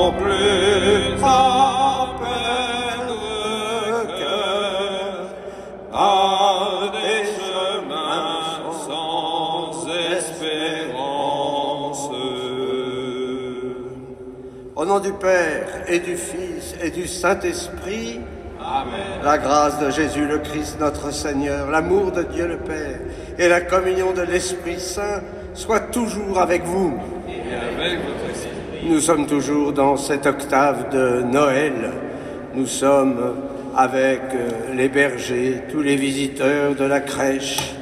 non plus à perdre cœur par des chemins sans espérance. Au nom du Père et du Fils et du Saint-Esprit, Amen. la grâce de Jésus le Christ notre Seigneur, l'amour de Dieu le Père et la communion de l'Esprit Saint soient toujours avec vous. Et avec votre esprit. Nous sommes toujours dans cette octave de Noël. Nous sommes avec les bergers, tous les visiteurs de la crèche,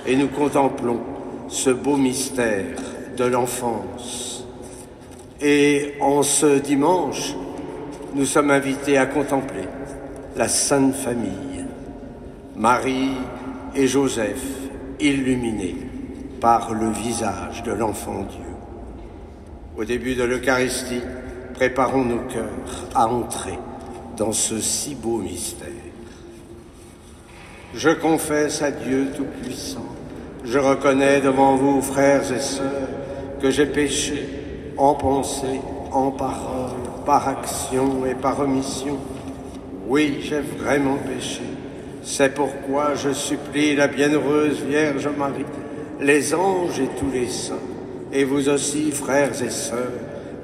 et nous contemplons ce beau mystère de l'enfance. Et en ce dimanche, nous sommes invités à contempler la Sainte Famille, Marie et Joseph, illuminés par le visage de l'enfant Dieu. Au début de l'Eucharistie, préparons nos cœurs à entrer dans ce si beau mystère. Je confesse à Dieu Tout-Puissant, je reconnais devant vous, frères et sœurs, que j'ai péché en pensée, en parole, par action et par omission. Oui, j'ai vraiment péché. C'est pourquoi je supplie la bienheureuse Vierge Marie, les anges et tous les saints, et vous aussi, frères et sœurs,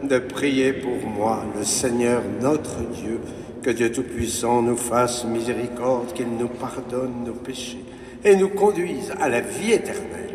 de prier pour moi, le Seigneur notre Dieu, que Dieu Tout-Puissant nous fasse miséricorde, qu'il nous pardonne nos péchés et nous conduise à la vie éternelle.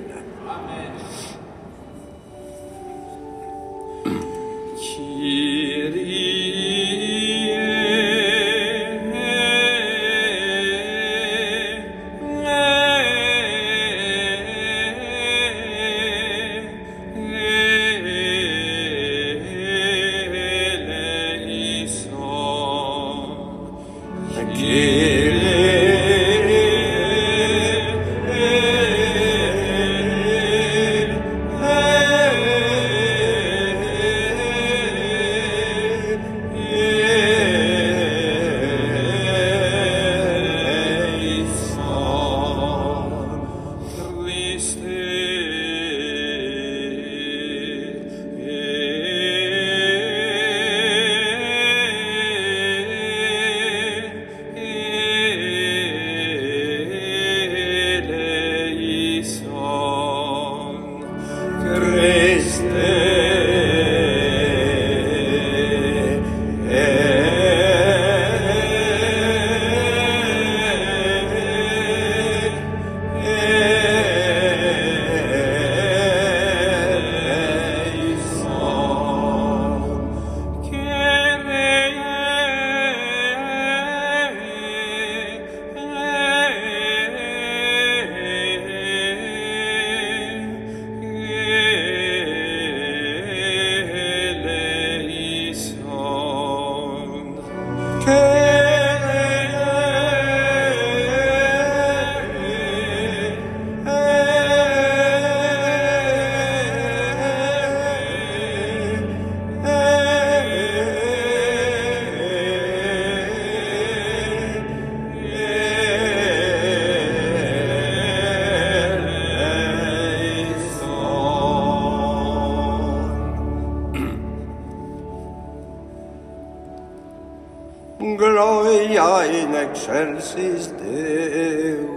Gloria in excelsis Deo,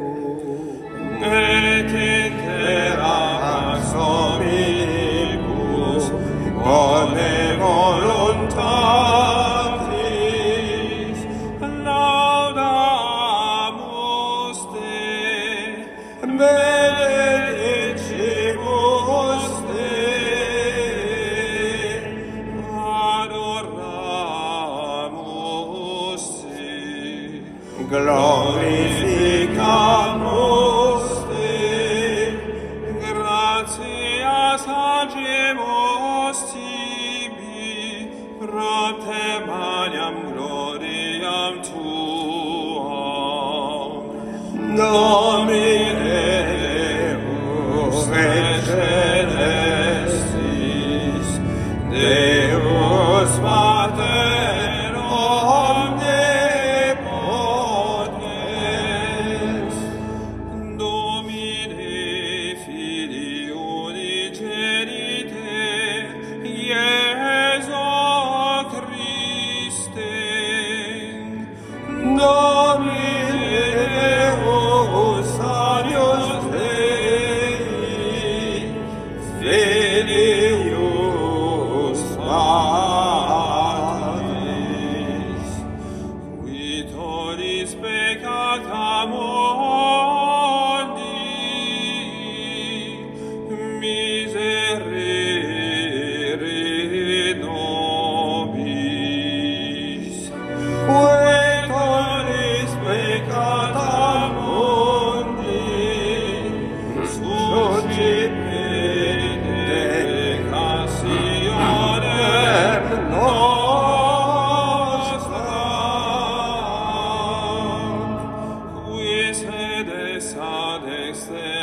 et in terra omnibus bone voluntatis laudamus te, benedicimus te, adoramus te, glorificamus te,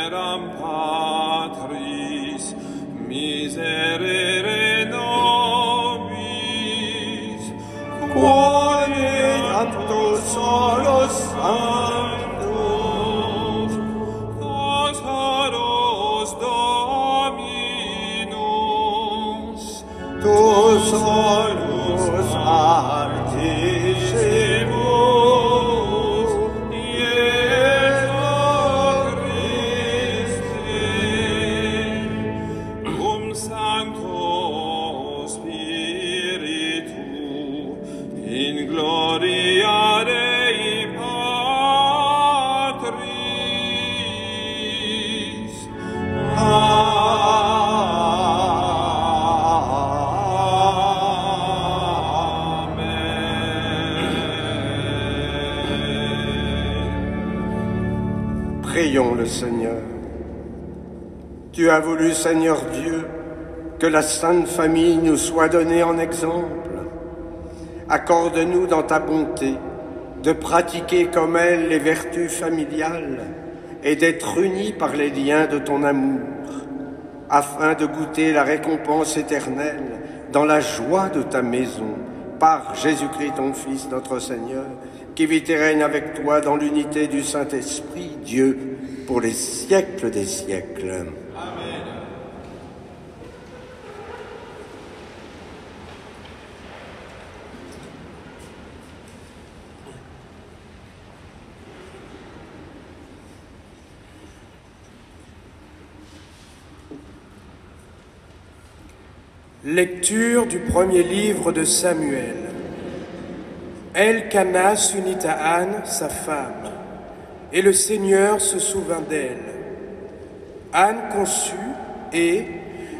eram Patris, miserere nobis, Quale tanto solo Sanctus, Casaros Dominus, tu solus artissimus, Iesu Christe, cum Sancto Spiritu, in gloria Dei Patris. Amen. Prions le Seigneur. Tu as voulu, Seigneur Dieu, que la Sainte Famille nous soit donnée en exemple. Accorde-nous dans ta bonté de pratiquer comme elle les vertus familiales et d'être unis par les liens de ton amour, afin de goûter la récompense éternelle dans la joie de ta maison, par Jésus-Christ ton Fils, notre Seigneur, qui vit et règne avec toi dans l'unité du Saint-Esprit, Dieu, pour les siècles des siècles. Lecture du premier livre de Samuel. Elkana s'unit à Anne, sa femme, et le Seigneur se souvint d'elle. Anne conçut et,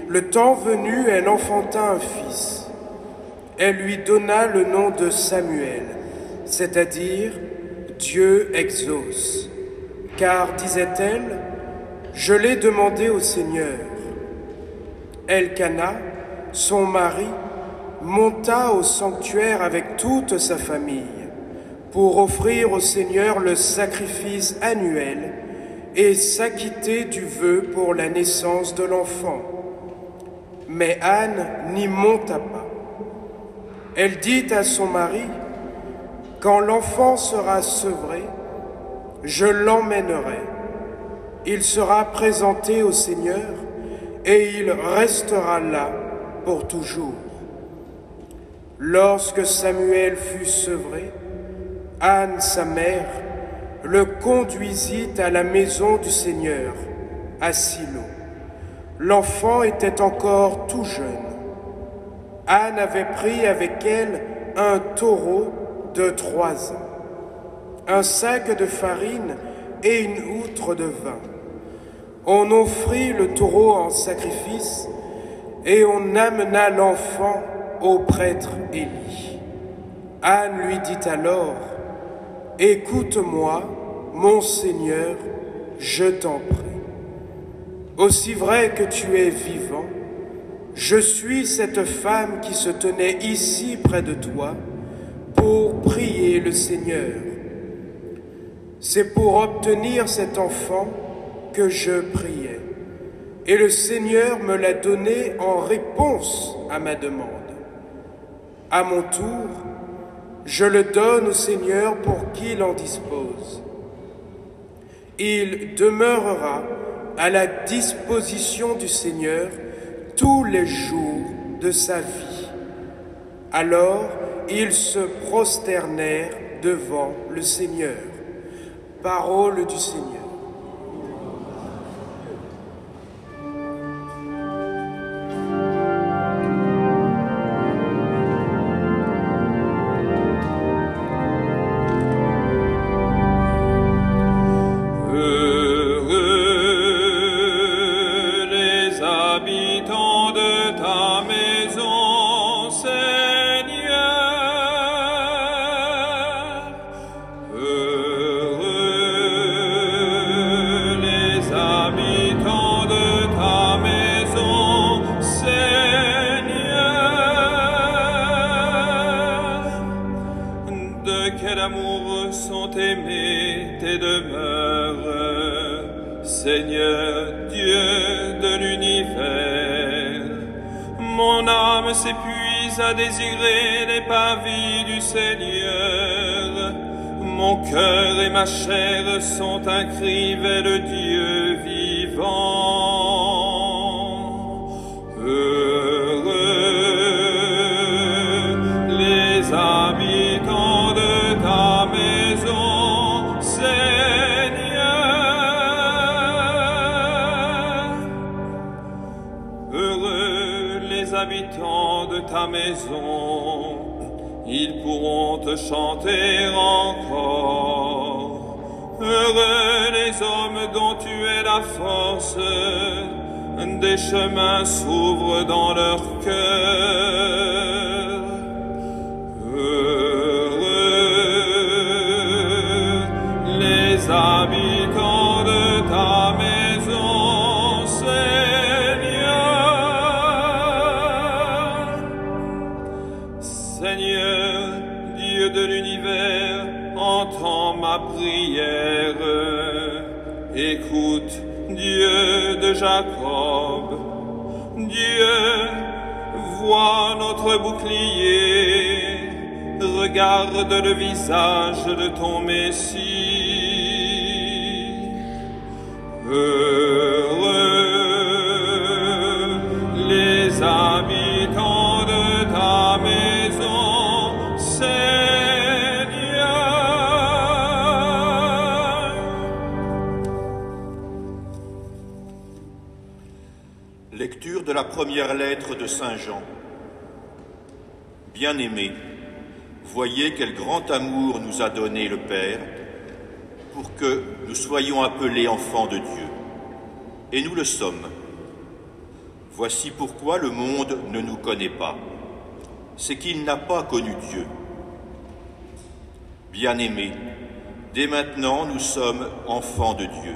le temps venu, elle enfanta un fils. Elle lui donna le nom de Samuel, c'est-à-dire Dieu exauce. Car, disait-elle, je l'ai demandé au Seigneur. Elkana, son mari, monta au sanctuaire avec toute sa famille pour offrir au Seigneur le sacrifice annuel et s'acquitter du vœu pour la naissance de l'enfant. Mais Anne n'y monta pas. Elle dit à son mari, « Quand l'enfant sera sevré, je l'emmènerai. Il sera présenté au Seigneur et il restera là pour toujours. » Lorsque Samuel fut sevré, Anne, sa mère, le conduisit à la maison du Seigneur, à Silo. L'enfant était encore tout jeune. Anne avait pris avec elle un taureau de 3 ans, un sac de farine et une outre de vin. On offrit le taureau en sacrifice et on amena l'enfant au prêtre Élie. Anne lui dit alors, « Écoute-moi, mon Seigneur, je t'en prie. Aussi vrai que tu es vivant, je suis cette femme qui se tenait ici près de toi pour prier le Seigneur. C'est pour obtenir cet enfant que je priais, et le Seigneur me l'a donné en réponse à ma demande. À mon tour, je le donne au Seigneur pour qu'il en dispose. Il demeurera à la disposition du Seigneur tous les jours de sa vie. » Alors ils se prosternèrent devant le Seigneur. Parole du Seigneur. Seigneur, Dieu de l'univers, mon âme s'épuise à désirer les parvis du Seigneur. Mon cœur et ma chair sont un cri vers le Dieu vivant. Heureux les habitants de ta maison, Seigneur. Heureux les habitants de ta maison, ils pourront te chanter encore. Heureux les hommes dont tu es la force, des chemins s'ouvrent dans leur cœur. Heureux les habitants de ta maison, Seigneur. Seigneur, Dieu de l'univers, entends ma prière. Écoute, Dieu de Jacob. Dieu, vois notre bouclier. Regarde le visage de ton Messie. Heureux les habitants de ta maison, Seigneur. Lecture de la première lettre de Saint Jean. Bien-aimés, voyez quel grand amour nous a donné le Père pour que nous soyons appelés enfants de Dieu. Et nous le sommes. Voici pourquoi le monde ne nous connaît pas. C'est qu'il n'a pas connu Dieu. Bien-aimés, dès maintenant nous sommes enfants de Dieu.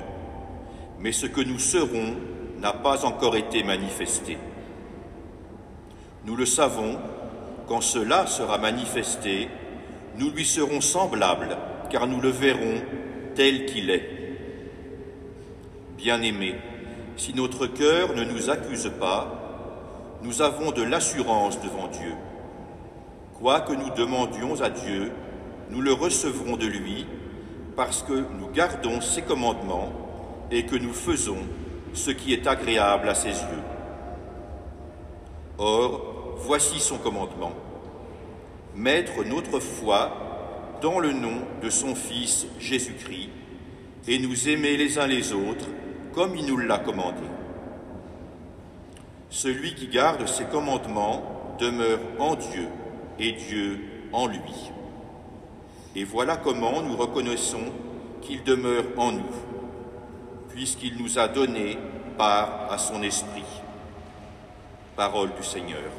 Mais ce que nous serons n'a pas encore été manifesté. Nous le savons, quand cela sera manifesté, nous lui serons semblables, car nous le verrons tel qu'il est. Bien-aimés, si notre cœur ne nous accuse pas, nous avons de l'assurance devant Dieu. Quoi que nous demandions à Dieu, nous le recevrons de lui, parce que nous gardons ses commandements et que nous faisons ce qui est agréable à ses yeux. Or, voici son commandement: mettre notre foi dans le nom de son Fils Jésus-Christ et nous aimer les uns les autres comme il nous l'a commandé. Celui qui garde ses commandements demeure en Dieu et Dieu en lui. Et voilà comment nous reconnaissons qu'il demeure en nous, puisqu'il nous a donné part à son esprit. Parole du Seigneur.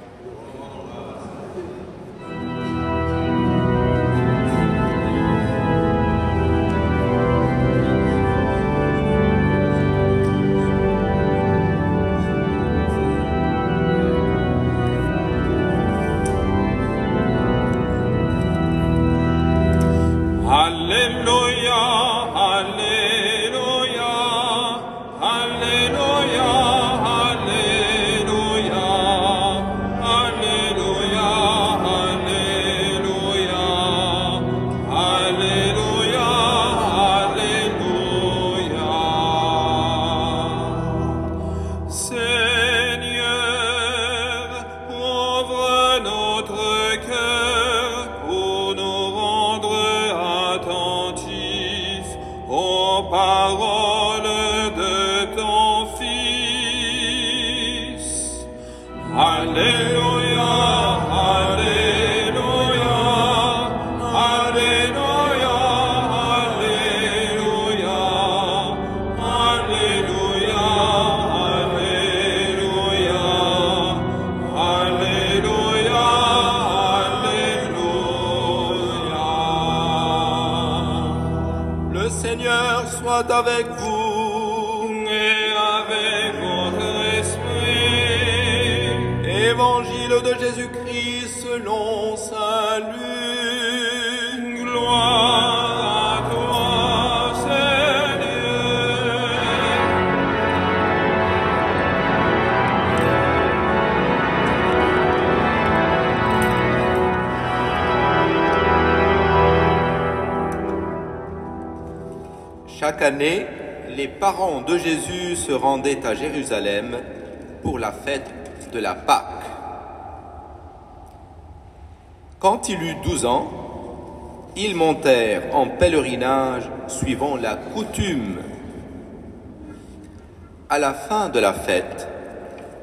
Avec vous et avec votre esprit. Évangile de Jésus-Christ selon saint Luc. Gloire à toi, Seigneur. année, les parents de Jésus se rendaient à Jérusalem pour la fête de la Pâque. Quand il eut 12 ans, ils montèrent en pèlerinage suivant la coutume. À la fin de la fête,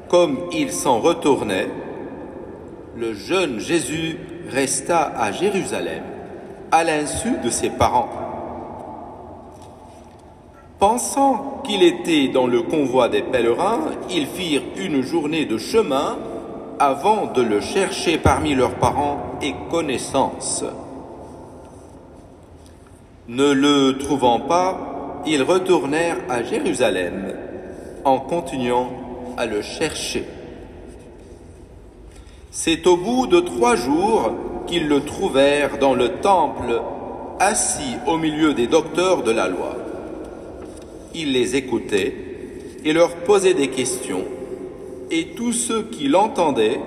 comme ils s'en retournaient, le jeune Jésus resta à Jérusalem, à l'insu de ses parents. Pensant qu'il était dans le convoi des pèlerins, ils firent une journée de chemin avant de le chercher parmi leurs parents et connaissances. Ne le trouvant pas, ils retournèrent à Jérusalem en continuant à le chercher. C'est au bout de 3 jours qu'ils le trouvèrent dans le temple, assis au milieu des docteurs de la loi. Il les écoutait et leur posait des questions, et tous ceux qui l'entendaient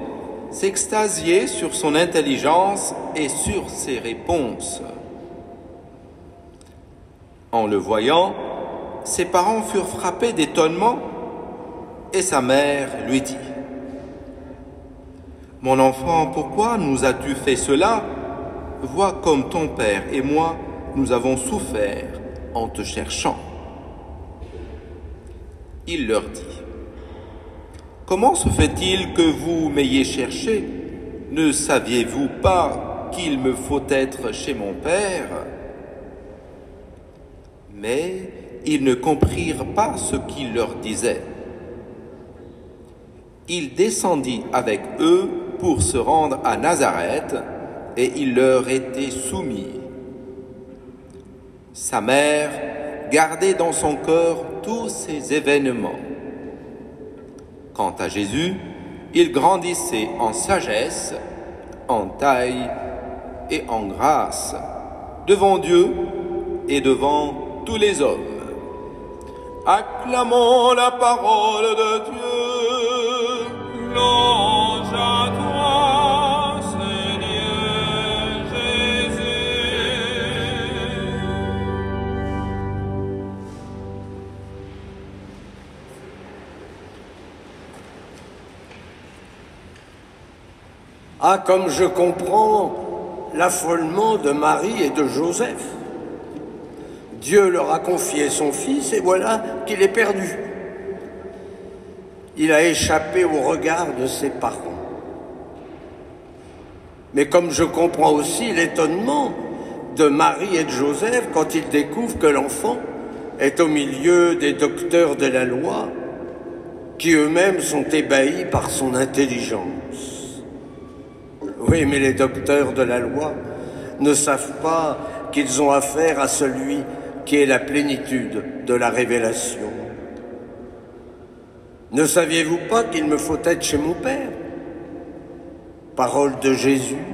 s'extasiaient sur son intelligence et sur ses réponses. En le voyant, ses parents furent frappés d'étonnement, et sa mère lui dit : « Mon enfant, pourquoi nous as-tu fait cela ? Vois comme ton père et moi, nous avons souffert en te cherchant. » Il leur dit : « Comment se fait-il que vous m'ayez cherché ? Ne saviez-vous pas qu'il me faut être chez mon père ? » Mais ils ne comprirent pas ce qu'il leur disait. Il descendit avec eux pour se rendre à Nazareth, et il leur était soumis. Sa mère gardait dans son cœur tous ces événements. Quant à Jésus, il grandissait en sagesse, en taille et en grâce, devant Dieu et devant tous les hommes. Acclamons la parole de Dieu. Louange à toi, Seigneur Jésus. Ah, comme je comprends l'affolement de Marie et de Joseph. Dieu leur a confié son fils et voilà qu'il est perdu. Il a échappé au regard de ses parents. Mais comme je comprends aussi l'étonnement de Marie et de Joseph quand ils découvrent que l'enfant est au milieu des docteurs de la loi qui eux-mêmes sont ébahis par son intelligence. Oui, mais les docteurs de la loi ne savent pas qu'ils ont affaire à celui qui est la plénitude de la révélation. Ne saviez-vous pas qu'il me faut être chez mon Père ? Parole de Jésus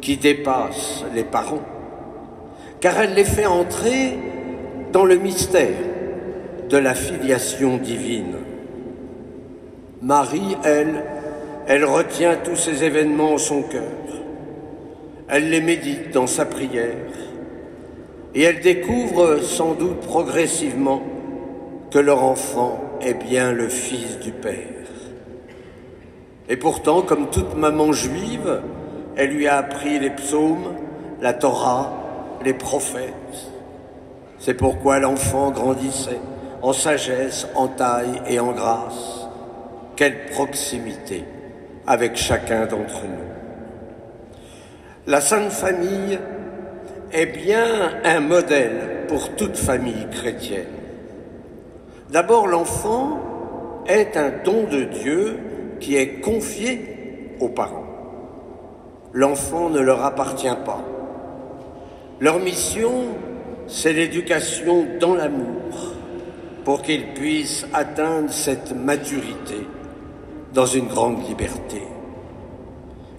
qui dépasse les parents, car elle les fait entrer dans le mystère de la filiation divine. Marie, elle retient tous ces événements en son cœur. Elle les médite dans sa prière. Et elle découvre sans doute progressivement que leur enfant est bien le Fils du Père. Et pourtant, comme toute maman juive, elle lui a appris les psaumes, la Torah, les prophètes. C'est pourquoi l'enfant grandissait en sagesse, en taille et en grâce. Quelle proximité avec chacun d'entre nous. La Sainte Famille est bien un modèle pour toute famille chrétienne. D'abord, l'enfant est un don de Dieu qui est confié aux parents. L'enfant ne leur appartient pas. Leur mission, c'est l'éducation dans l'amour pour qu'ils puissent atteindre cette maturité dans une grande liberté.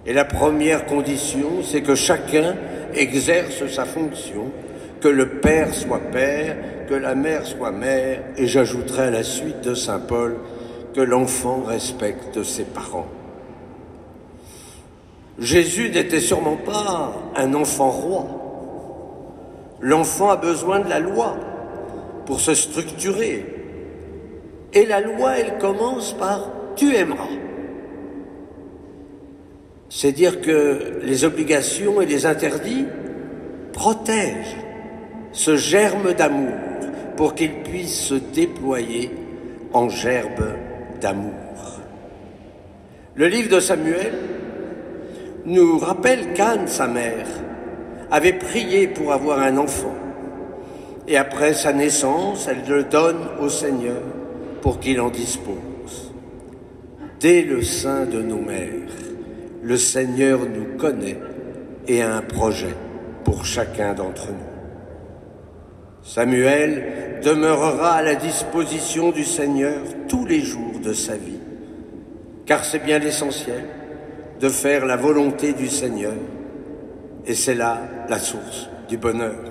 Et la première condition, c'est que chacun exerce sa fonction, que le père soit père, que la mère soit mère, et j'ajouterai à la suite de saint Paul que l'enfant respecte ses parents. Jésus n'était sûrement pas un enfant roi. L'enfant a besoin de la loi, pour se structurer. Et la loi, elle commence par « tu aimeras ». C'est dire que les obligations et les interdits protègent ce germe d'amour pour qu'il puisse se déployer en gerbe d'amour. Le livre de Samuel nous rappelle qu'Anne, sa mère, avait prié pour avoir un enfant. Et après sa naissance, elle le donne au Seigneur pour qu'il en dispose. Dès le sein de nos mères, le Seigneur nous connaît et a un projet pour chacun d'entre nous. Samuel demeurera à la disposition du Seigneur tous les jours de sa vie, car c'est bien l'essentiel de faire la volonté du Seigneur, et c'est là la source du bonheur.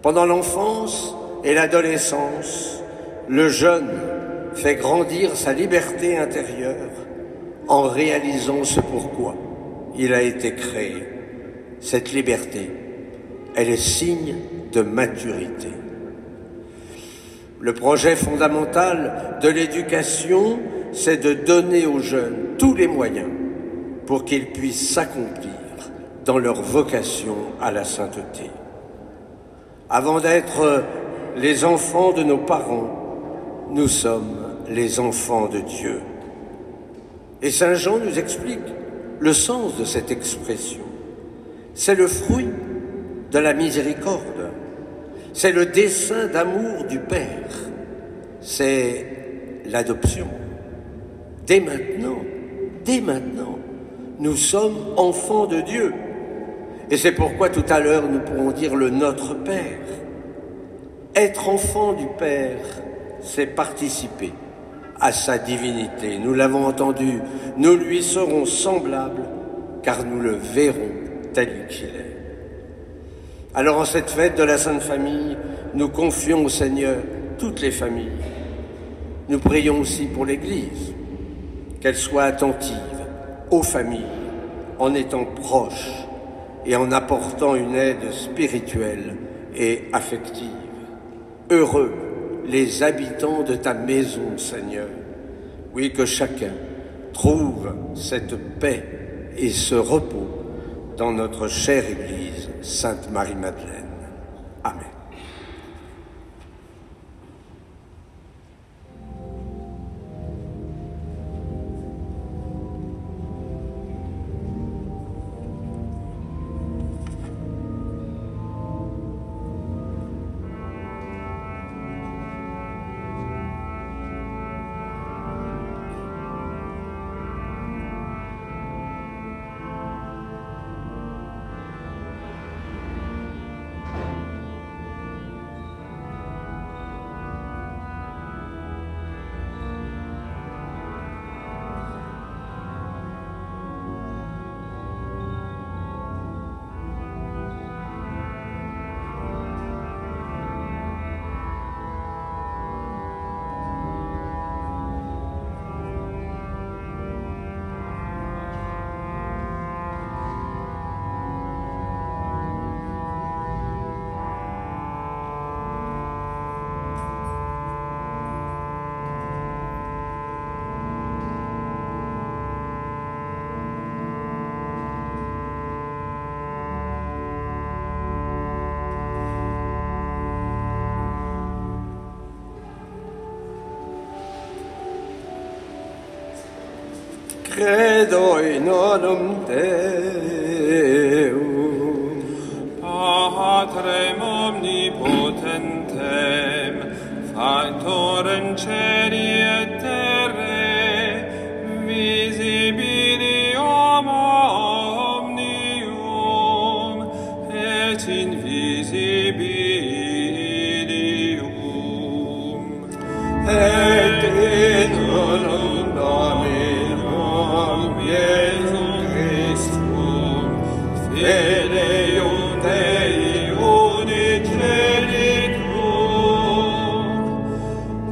Pendant l'enfance et l'adolescence, le jeune fait grandir sa liberté intérieure en réalisant ce pourquoi il a été créé. Cette liberté, elle est signe de maturité. Le projet fondamental de l'éducation, c'est de donner aux jeunes tous les moyens pour qu'ils puissent s'accomplir dans leur vocation à la sainteté. Avant d'être les enfants de nos parents, nous sommes les enfants de Dieu. Et Saint Jean nous explique le sens de cette expression. C'est le fruit de la miséricorde. C'est le dessein d'amour du Père. C'est l'adoption. Dès maintenant, nous sommes enfants de Dieu. Et c'est pourquoi tout à l'heure nous pourrons dire le Notre Père. Être enfant du Père, c'est participer à sa divinité. Nous l'avons entendu, nous lui serons semblables, car nous le verrons tel qu'il est. Alors en cette fête de la Sainte Famille, nous confions au Seigneur toutes les familles. Nous prions aussi pour l'Église, qu'elle soit attentive aux familles, en étant proche et en apportant une aide spirituelle et affective. Heureux les habitants de ta maison, Seigneur. Oui, que chacun trouve cette paix et ce repos dans notre chère Église, Sainte Marie-Madeleine. Amen. Credo in onum Deum, Patrem omnipotentem, Factorem celi et terrae, visibilium omnium, et invisibilium. Et in onum Dominum Iesum Christum, Filium Dei Uniceritum,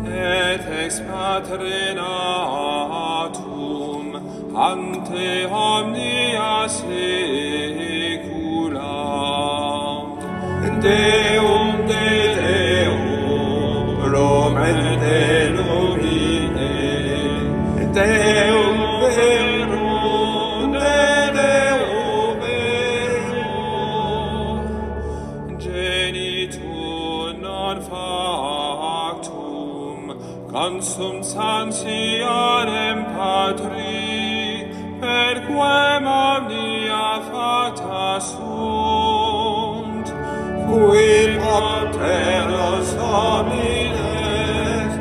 Et ex Patre natum, ante omnia secula. Deum de Deum, sum sanciarem Patri, perquem omnia fata sunt, qui propter nos homines,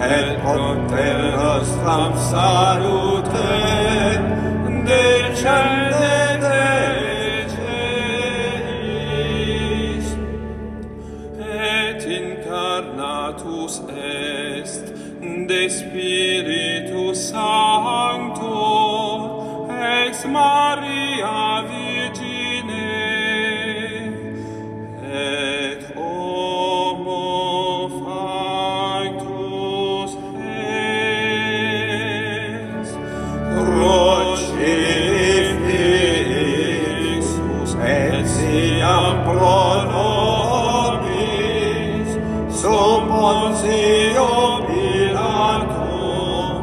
et propter nostram salute, descendete celis, et incarnatus est de Spiritus Sancto ex Maria Virgine, et homo factus est crucifixus et siam pro nobis sub Pontio Pilatum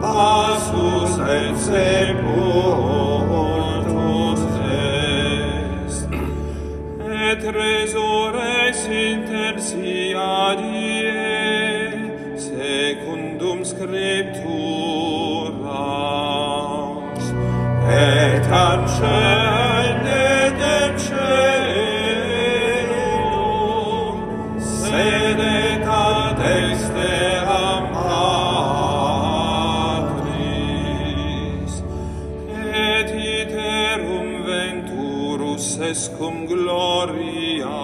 passus et sepultus est, et resurres inter sia die secundum scripturas, et ascendet caelum, sedet ad dexteram Patris, et iterum venturus est cum gloria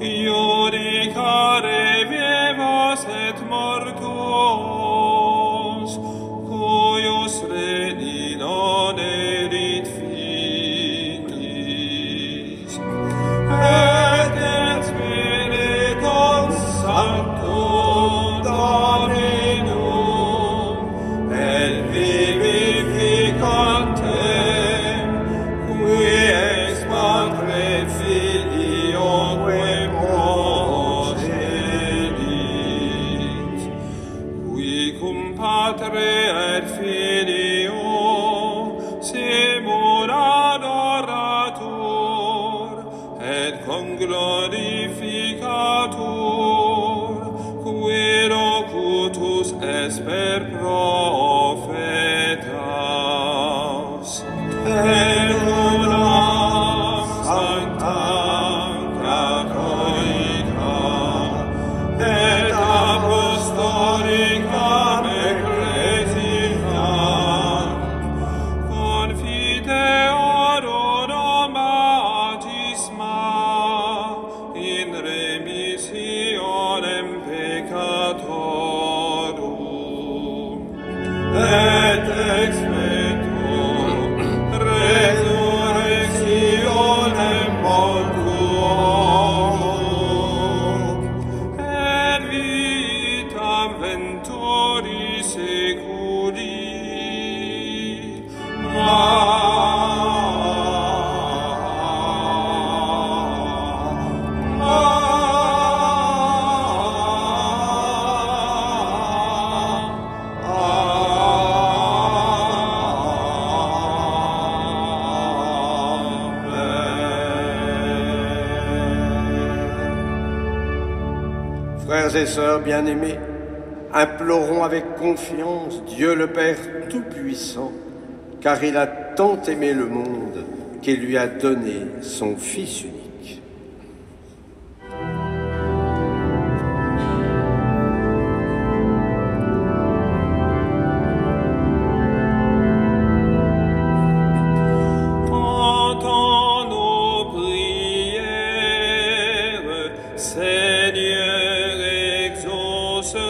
iudicare vivos et mortuos, cuius redi non erit finis, et Spiritum Sanctum Dominum et vivificantem, qui ex Patre Filioque procelit, qui cum Patre et Filio simul adoratur et conglorificatur, qui locutus est per prophetas, et unam sanctam catholica et apostolicam ecclesiam confiteorum baptisma in remissionem peccatorum, et exmetum resurrectionem mortuorum, et vitam venturi seculi. Frères et sœurs bien-aimés, implorons avec confiance Dieu le Père Tout-Puissant, car il a tant aimé le monde qu'il lui a donné son Fils unique. Entends nos prières, Seigneur, exauce-nous.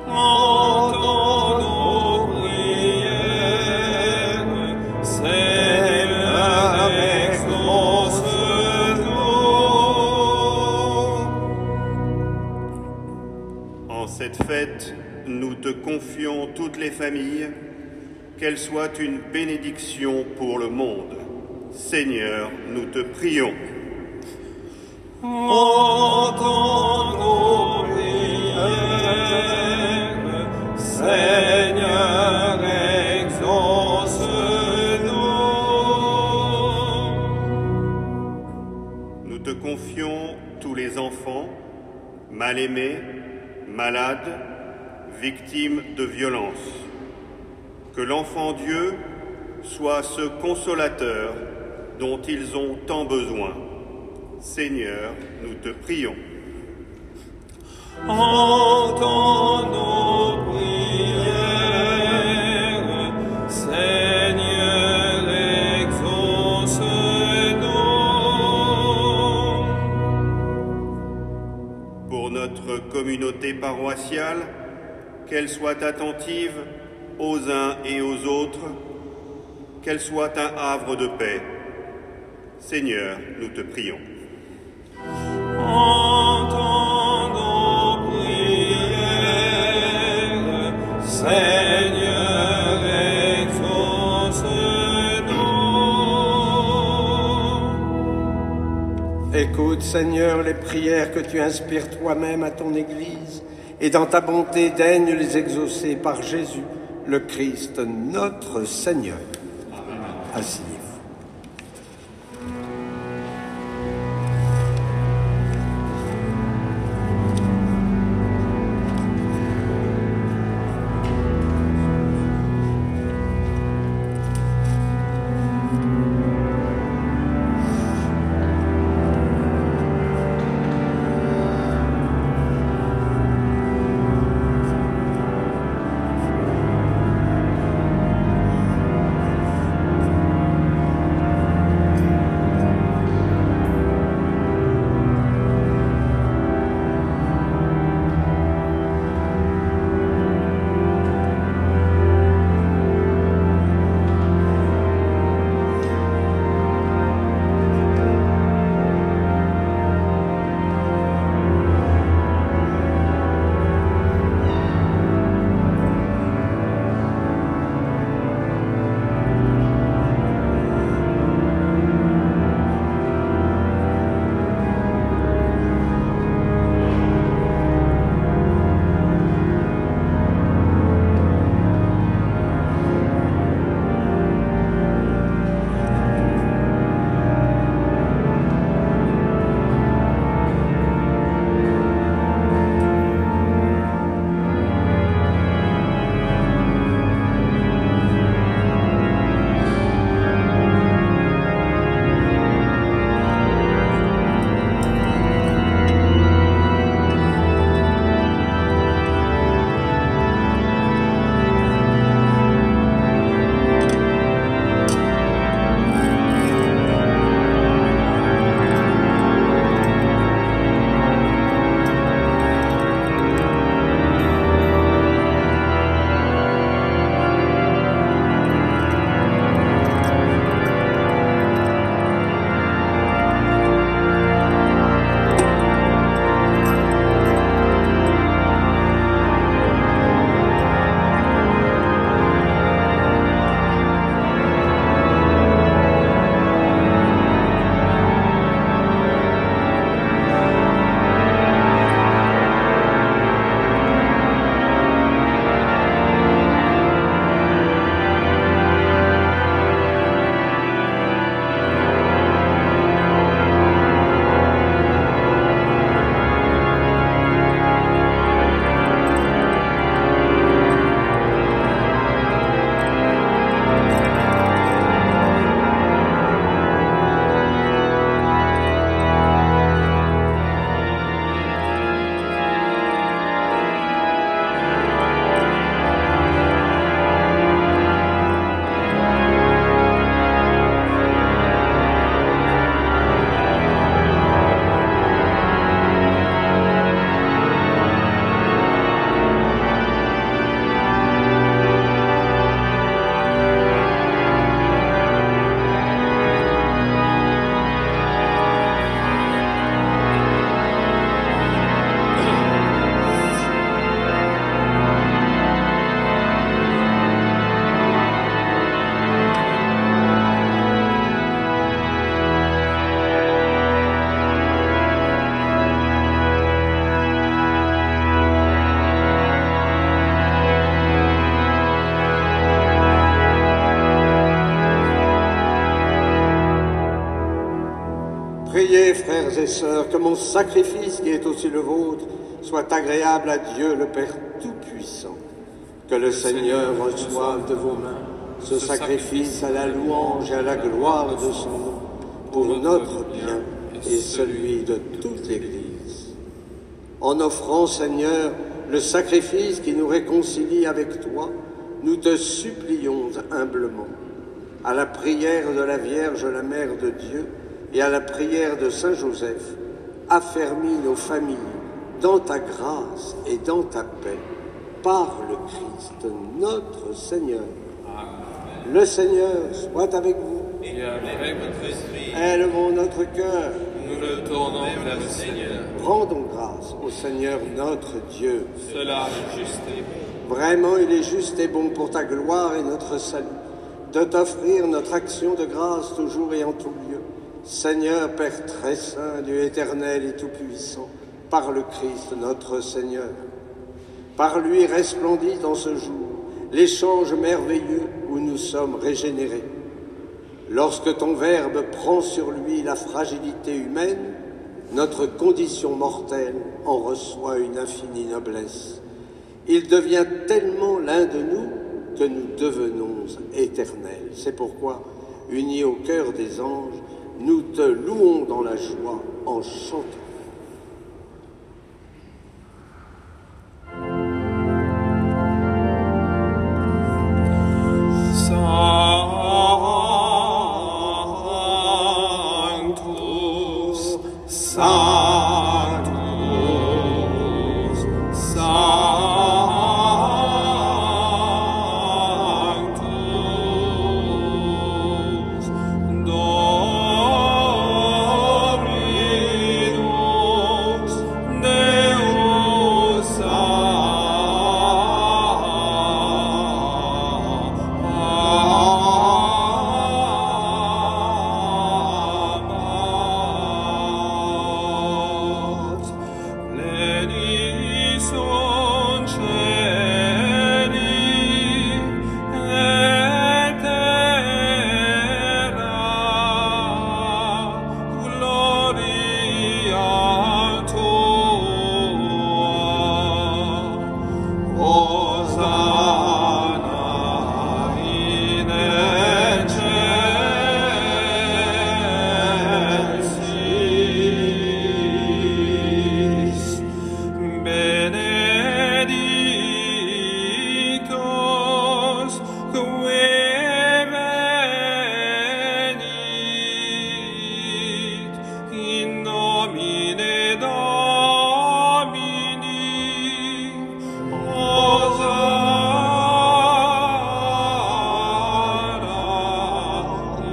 Entends nos prières, Seigneur, exauce-nous. En cette fête, nous te confions toutes les familles, qu'elles soient une bénédiction pour le monde. Seigneur, nous te prions. Entends nos prières, Seigneur, exauce-nous. Nous te confions tous les enfants, mal-aimés, malades, victimes de violences. Que l'enfant Dieu soit ce consolateur dont ils ont tant besoin. Seigneur, nous te prions. Entends nos prières, Seigneur, exauce-nous. Pour notre communauté paroissiale, qu'elle soit attentive aux uns et aux autres, qu'elle soit un havre de paix. Seigneur, nous te prions. Entends nos prières, Seigneur, exauce-nous. Écoute, Seigneur, les prières que tu inspires toi-même à ton Église, et dans ta bonté daigne les exaucer par Jésus, le Christ, notre Seigneur. Asseyez-vous. frères et sœurs, que mon sacrifice, qui est aussi le vôtre, soit agréable à Dieu le Père Tout-Puissant. Que le Seigneur reçoive de vos mains ce sacrifice à la louange et à la gloire de son nom, pour notre bien et celui de toute l'Église. En offrant, Seigneur, le sacrifice qui nous réconcilie avec toi, nous te supplions humblement, à la prière de la Vierge, la Mère de Dieu, et à la prière de Saint Joseph, affermis nos familles dans ta grâce et dans ta paix, par le Christ notre Seigneur. Amen. Le Seigneur soit avec vous. Et avec votre esprit, Élevons notre cœur. nous le tournons vers le Seigneur. Rendons grâce au Seigneur notre Dieu. Cela est juste et bon. Vraiment, il est juste et bon pour ta gloire et notre salut, de t'offrir notre action de grâce toujours et en tout lieu. Seigneur, Père très saint, Dieu éternel et tout-puissant, par le Christ notre Seigneur. Par lui resplendit en ce jour l'échange merveilleux où nous sommes régénérés. Lorsque ton Verbe prend sur lui la fragilité humaine, notre condition mortelle en reçoit une infinie noblesse. Il devient tellement l'un de nous que nous devenons éternels. C'est pourquoi, unis au cœur des anges, nous te louons dans la joie en chantant. Sanctus, Sanctus, Sanctus, Dominus Deus Sabaoth. Pleni sunt celi et terra, gloria tua. Hosanna in excelsis. Benedictus qui venit in nomine Domini. Hosanna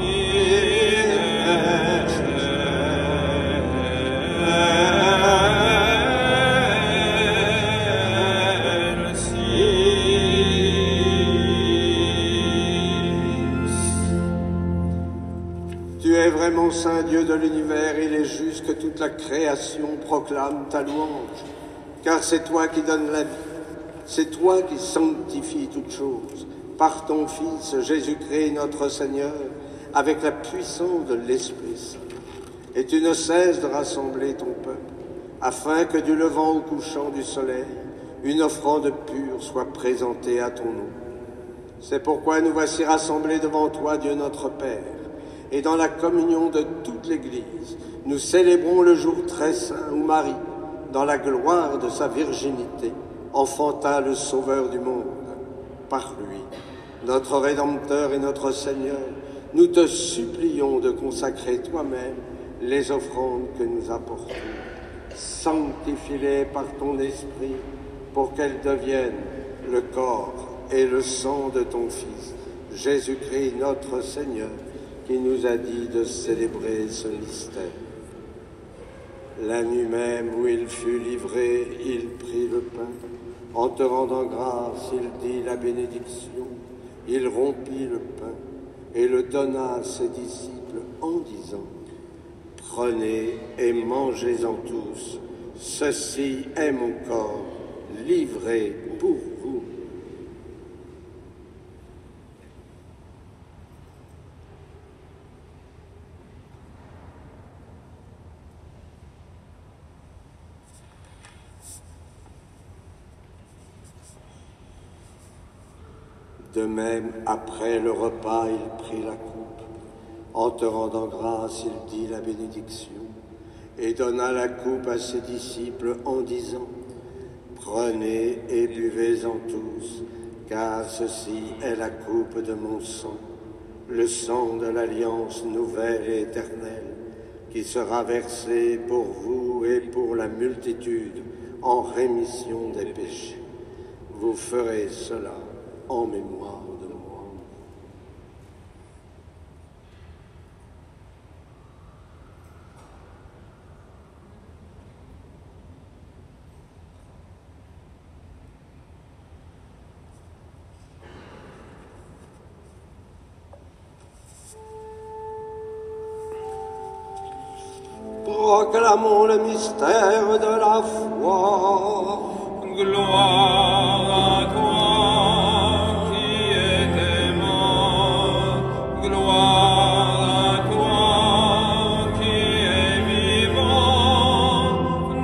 in excelsis. Tu es vraiment saint Dieu de l'univers, il est juste que toute la création proclame ta louange, car c'est toi qui donnes la vie, c'est toi qui sanctifies toutes choses, par ton Fils Jésus-Christ notre Seigneur, avec la puissance de l'Esprit Saint. Et tu ne cesses de rassembler ton peuple, afin que du levant au couchant du soleil, une offrande pure soit présentée à ton nom. C'est pourquoi nous voici rassemblés devant toi, Dieu notre Père, et dans la communion de toute l'Église, nous célébrons le jour très saint où Marie, dans la gloire de sa virginité, enfanta le Sauveur du monde. Par lui, notre Rédempteur et notre Seigneur, nous te supplions de consacrer toi-même les offrandes que nous apportons. Sanctifie-les par ton Esprit pour qu'elles deviennent le corps et le sang de ton Fils, Jésus-Christ notre Seigneur, qui nous a dit de célébrer ce mystère. La nuit même où il fut livré, il prit le pain. En te rendant grâce, il dit la bénédiction. Il rompit le pain et le donna à ses disciples en disant : Prenez et mangez-en tous. Ceci est mon corps, livré pour vous. De même, après le repas, il prit la coupe. En te rendant grâce, il dit la bénédiction et donna la coupe à ses disciples en disant: Prenez et buvez-en tous, car ceci est la coupe de mon sang, le sang de l'alliance nouvelle et éternelle, qui sera versé pour vous et pour la multitude en rémission des péchés. Vous ferez cela en mémoire de moi. Proclamons le mystère de la foi. Gloire à toi qui étais mort, gloire à toi qui es vivant,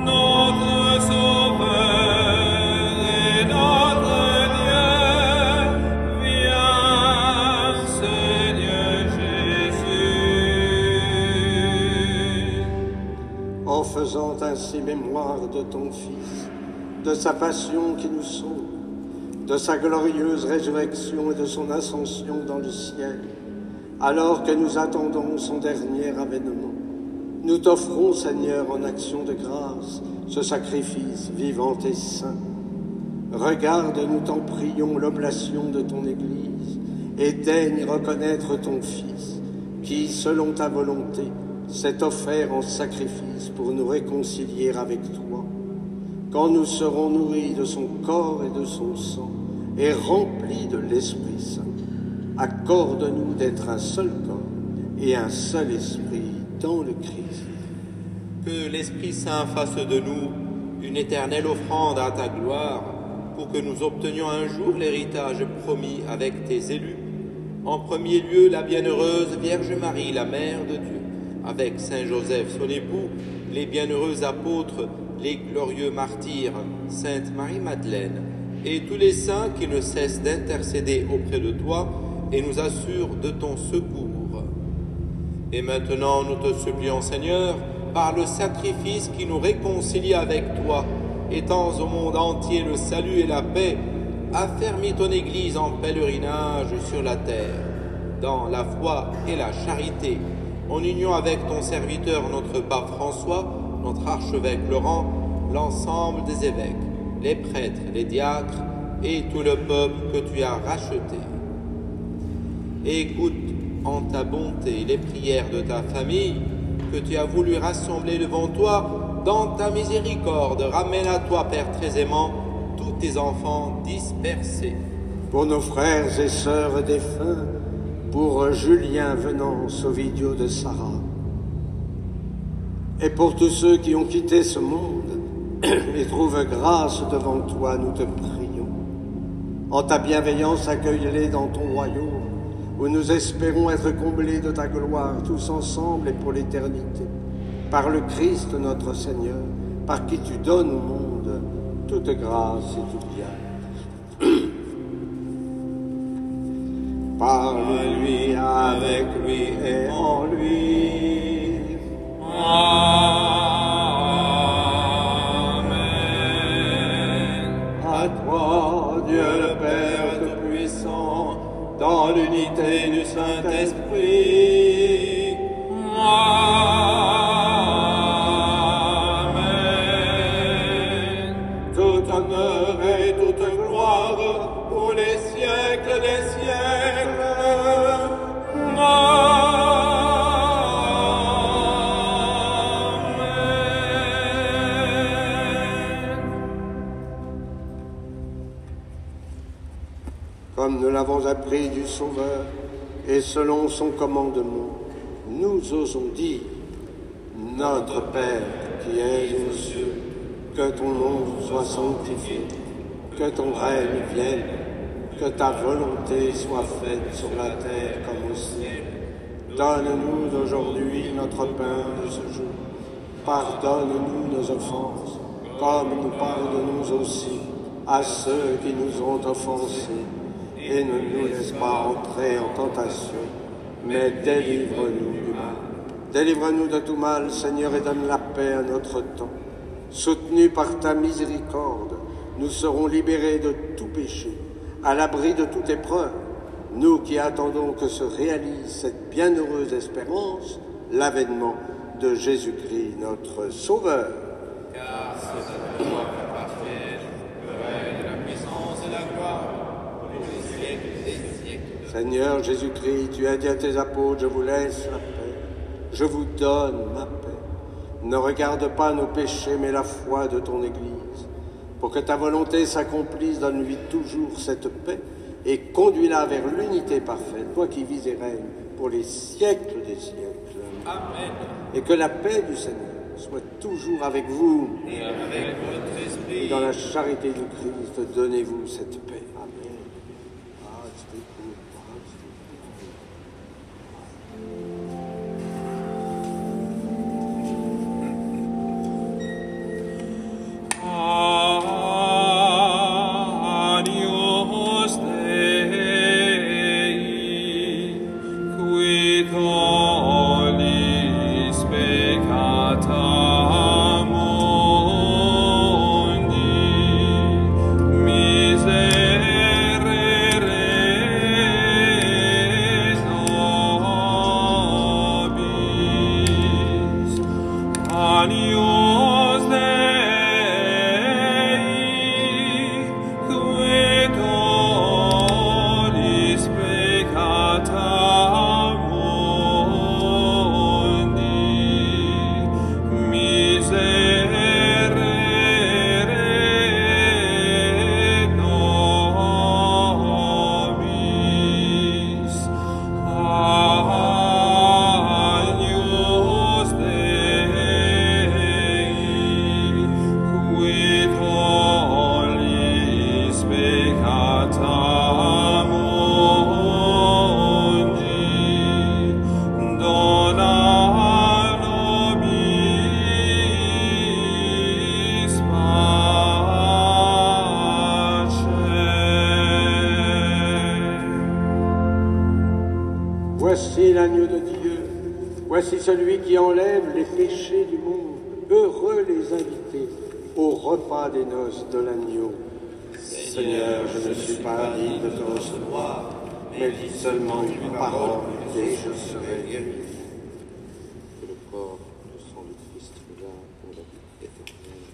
notre Sauveur et notre Dieu. Viens, Seigneur Jésus. En faisant ainsi mémoire de ton Fils, de sa passion qui nous sauve, de sa glorieuse résurrection et de son ascension dans le ciel, alors que nous attendons son dernier avènement, nous t'offrons, Seigneur, en action de grâce, ce sacrifice vivant et saint. Regarde, nous t'en prions, l'oblation de ton Église, et daigne reconnaître ton Fils, qui, selon ta volonté, s'est offert en sacrifice pour nous réconcilier avec toi. Quand nous serons nourris de son corps et de son sang, et remplis de l'Esprit Saint, accorde-nous d'être un seul corps et un seul esprit dans le Christ. Que l'Esprit Saint fasse de nous une éternelle offrande à ta gloire, pour que nous obtenions un jour l'héritage promis avec tes élus. En premier lieu, la bienheureuse Vierge Marie, la Mère de Dieu, avec Saint Joseph, son époux, les bienheureux apôtres, les glorieux martyrs, Sainte Marie-Madeleine, et tous les saints qui ne cessent d'intercéder auprès de toi et nous assurent de ton secours. Et maintenant, nous te supplions, Seigneur, par le sacrifice qui nous réconcilie avec toi, étends au monde entier le salut et la paix, affermis ton Église en pèlerinage sur la terre, dans la foi et la charité, en union avec ton serviteur, notre pape François, notre archevêque Laurent, l'ensemble des évêques, les prêtres, les diacres et tout le peuple que tu as racheté. Écoute en ta bonté les prières de ta famille que tu as voulu rassembler devant toi. Dans ta miséricorde, ramène à toi, Père très aimant, tous tes enfants dispersés. Pour nos frères et sœurs défunts, pour Julien Venance, Ovidio de Sarah, et pour tous ceux qui ont quitté ce monde et trouvent grâce devant toi, nous te prions. En ta bienveillance, accueille-les dans ton royaume, où nous espérons être comblés de ta gloire, tous ensemble et pour l'éternité. Par le Christ notre Seigneur, par qui tu donnes au monde toute grâce et tout bien. Par lui, avec lui et en lui. Amen. À toi, Dieu le Père Tout-Puissant, dans l'unité du Saint-Esprit. Amen. Tout honneur et toute gloire pour les siècles des siècles. Comme nous l'avons appris du Sauveur, et selon son commandement, nous osons dire: Notre Père qui es aux cieux, que ton nom soit sanctifié, que ton règne vienne, que ta volonté soit faite sur la terre comme au ciel. Donne-nous d'aujourd'hui notre pain de ce jour. Pardonne-nous nos offenses, comme nous pardonnons aussi à ceux qui nous ont offensés. et ne nous laisse pas entrer en tentation, mais délivre-nous du mal. Délivre-nous de tout mal, Seigneur, et donne la paix à notre temps. Soutenus par ta miséricorde, nous serons libérés de tout péché, à l'abri de toute épreuve, nous qui attendons que se réalise cette bienheureuse espérance, l'avènement de Jésus-Christ, notre Sauveur. Car c'est à toi qu'appartiennent le règne, la puissance et la gloire, pour les siècles des siècles. Seigneur Jésus-Christ, tu as dit à tes apôtres, je vous laisse la paix, je vous donne ma paix. Ne regarde pas nos péchés, mais la foi de ton Église. Pour que ta volonté s'accomplisse, donne-lui toujours cette paix et conduis-la vers l'unité parfaite, toi qui vis et règnes pour les siècles des siècles. Amen. Et que la paix du Seigneur soit toujours avec vous. Et avec votre esprit. Et dans la charité du Christ, donnez-vous cette paix. Amen. Agnus Dei, qui tollis peccata mundi, miserere nobis. Agnus Dei, qui tollis peccata mundi, miserere nobis. Agnus Dei, qui tollis peccata mundi, dona nobis pace. Voici l'agneau de Dieu, voici celui qui enlève les péchés du monde. Heureux les invités au repas des noces de l'agneau. Seigneur, je ne suis pas digne de te recevoir, mais dis seulement une parole et je serai guéri. Que le corps, le sang du Christ nous garde pour la vie éternelle.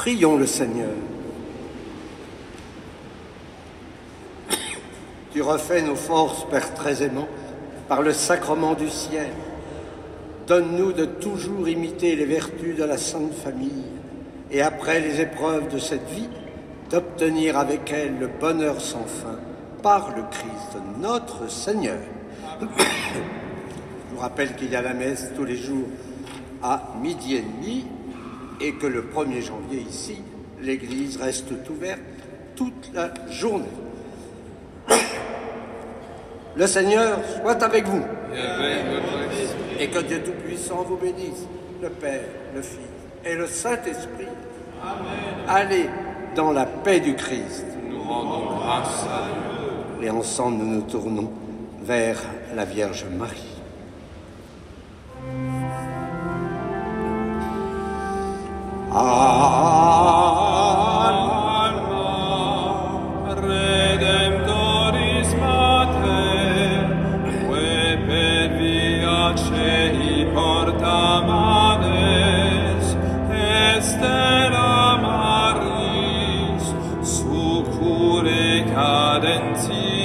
Prions le Seigneur. Tu refais nos forces, Père très aimant, par le sacrement du ciel. Donne-nous de toujours imiter les vertus de la Sainte Famille et après les épreuves de cette vie, d'obtenir avec elle le bonheur sans fin par le Christ notre Seigneur. Je vous rappelle qu'il y a la messe tous les jours à 12h30 et que le 1er janvier ici, l'église reste ouverte toute la journée. Le Seigneur soit avec vous. Et que Dieu Tout-Puissant vous bénisse, le Père, le Fils et le Saint-Esprit. Amen. Allez dans la paix du Christ. Nous rendons grâce à Dieu. Et ensemble, nous nous tournons vers la Vierge Marie. Redemptoris Mater, que per via cei porta manes, estera Maris, succure cadenti